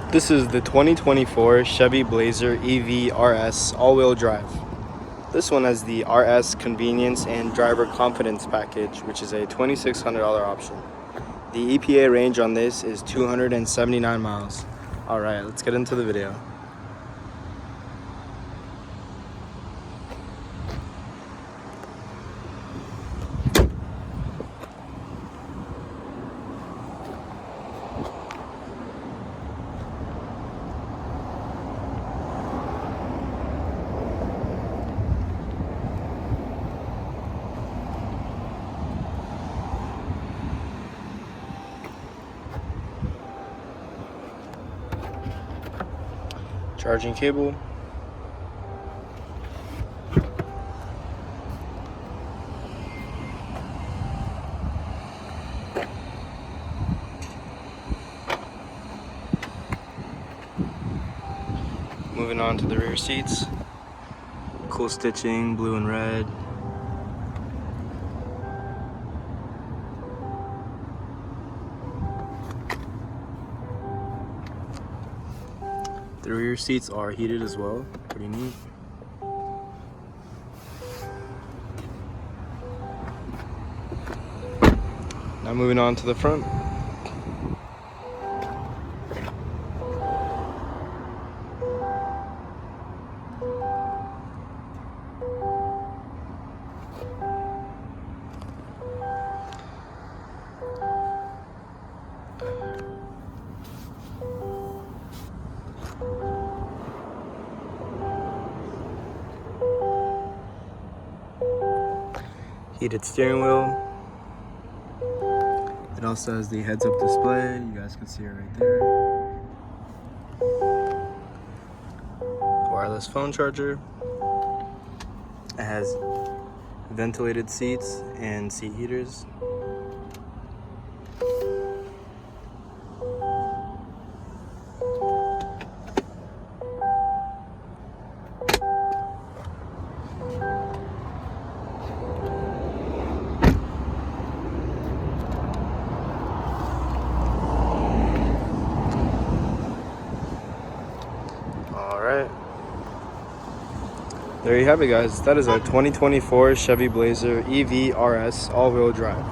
This is the 2024 Chevy Blazer EV RS all-wheel drive. This one has the RS Convenience and Driver Confidence Package, which is a $2,600 option. The EPA range on this is 279 miles. Alright, let's get into the video. Charging cable. Moving on to the rear seats. Cool stitching, blue and red. The rear seats are heated as well, pretty neat. Now moving on to the front. Heated steering wheel. It also has the heads-up display. You guys can see it right there. Wireless phone charger. It has ventilated seats and seat heaters. Alright, there you have it, guys. That is our 2024 Chevy Blazer EV RS all-wheel drive.